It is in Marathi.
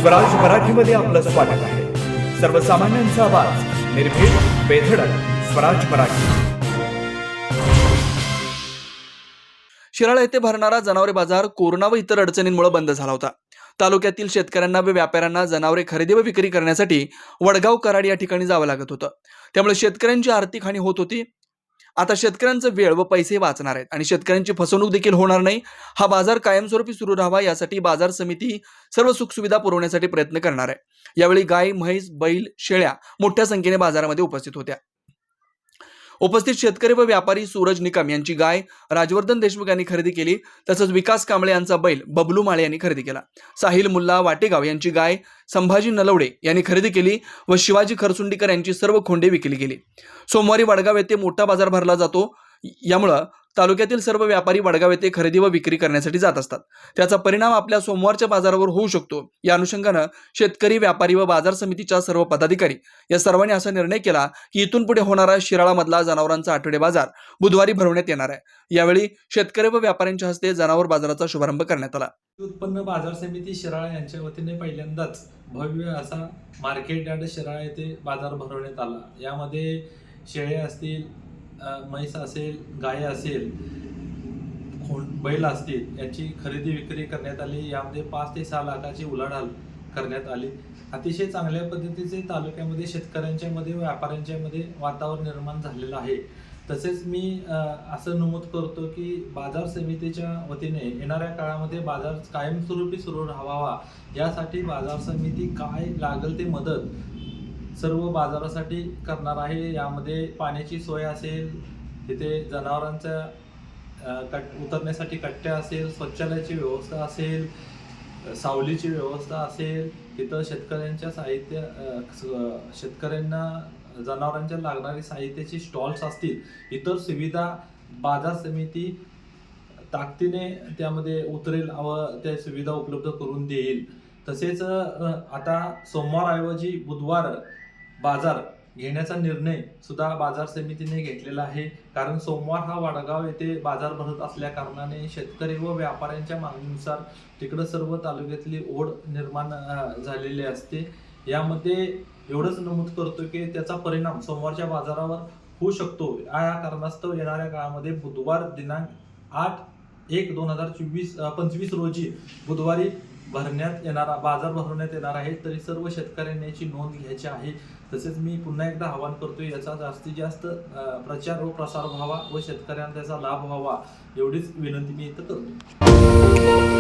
स्वराज मराठीमध्ये आपलं स्वागत आहे। सर्वसामान्यांचा आवाज, निर्भीड, बेधडक, स्वराज मराठी। शिराळा येथे भरणारा जनावरे बाजार कोरोना व इतर अडचणींमुळे बंद झाला होता। तालुक्यातील शेतकऱ्यांना व व्यापाऱ्यांना जनावरे खरेदी व विक्री करण्यासाठी वडगाव कराड या ठिकाणी जावं लागत होतं। त्यामुळे शेतकऱ्यांची आर्थिक हानी होत होती। आता शेतकऱ्यांचा वेळ व पैसे वाचणार आहेत आणि शेतकऱ्यांची फसवणूक देखील होणार नाही। हा बाजार कायमस्वरूपी सुरू राहावा यासाठी बाजार समिती सर्व सुखसुविधा पुरवण्यासाठी प्रयत्न करणार आहे। यावेळी गाय, म्हैस, बैल, शेळ्या मोठ्या संख्येने बाजारामध्ये उपस्थित होत्या। उपस्थित शेतकरी व व्यापारी सूरज निकम यांची गाय राजवर्धन देशमुख यांनी खरेदी केली, तसंच विकास कांबळे यांचा बैल बबलू माळे यांनी खरेदी केला। साहिल मुल्ला वाटेगाव यांची गाय संभाजी नलवडे यांनी खरेदी केली व शिवाजी खरसुंडीकर यांची सर्व खोंडे विकली गेली। सोमवारी वडगाव येथे मोठा बाजार भरला जातो, यामुळे तालुक्यातील सर्व व्यापारी वडगाव येथे खरेदी व विक्री करण्यासाठी जात असतात। त्याचा परिणाम आपल्या सोमवारच्या बाजारावर होऊ शकतो। या अनुषंगाने शेतकरी, व्यापारी व बाजार समितीच्या सर्व पदाधिकारी या सर्वांनी असा निर्णय केला की इथून पुढे होणारा शिराळामधला जनावरांचा आठवडे बाजार बुधवारी भरवण्यात येणार आहे। यावेळी शेतकरी व व्यापाऱ्यांच्या हस्ते जनावर बाजाराचा शुभारंभ करण्यात आला। उत्पन्न बाजार समिती शिराळा यांच्या वतीने पहिल्यांदाच भव्य असा मार्केट यार्ड शिराळा येथे बाजार भरवण्यात आला। यामध्ये शेळ्या असतील, म्हैस असेल, गाय असेल, बैल असतील यांची खरेदी विक्री करण्यात आली। यामध्ये 5 ते 6 लाखाची उलाढाल करण्यात आली। अतिशय चांगल्या पद्धतीचे तालुक्यामध्ये शेतकऱ्यांच्या मध्ये, व्यापाऱ्यांच्या मध्ये वातावरण निर्माण झालेलं आहे। तसेच मी असं नमूद करतो की बाजार समितीच्या वतीने येणाऱ्या काळामध्ये बाजार कायमस्वरूपी सुरू राहावा यासाठी बाजार समिती काय लागेल ते मदत सर्व बाजारासाठी करणार आहे। यामध्ये पाण्याची सोय असेल, तिथे जनावरांच्या उतरण्यासाठी कट्ट्या असेल, शौचालयाची व्यवस्था असेल, सावलीची व्यवस्था असेल, तिथं शेतकऱ्यांना जनावरांच्या लागणारी साहित्याची स्टॉल्स असतील, इतर सुविधा बाजार समिती ताकदीने त्यामध्ये उतरेल व त्या सुविधा उपलब्ध करून देईल। तसेच आता सोमवारऐवजी बुधवार बाजार घेण्याचा निर्णय सुद्धा बाजार समितीने घेतलेला आहे। कारण सोमवार हा वडगाव येथे बाजार भरत असल्या कारणाने शेतकरी व व्यापाऱ्यांच्या मागणीनुसार तिकडं सर्व तालुक्यातली ओढ निर्माण झालेली असते। यामध्ये एवढंच नमूद करतो की त्याचा परिणाम सोमवारच्या बाजारावर होऊ शकतो। या कारणास्तव येणाऱ्या काळामध्ये बुधवार दिनांक 8/1/2025 रोजी बुधवारी बाजार भरवण्यात येणार आहे। तरी सर्व शेतकऱ्यांनी याची नोंद घ्यायची आहे। तसेच मी पुन्हा एकदा आवाहन करतो, याचा जास्तीत जास्त प्रचार व प्रसार व्हावा व शेतकऱ्यांना त्याचा लाभ व्हावा एवढीच विनंती मी इथं करतो।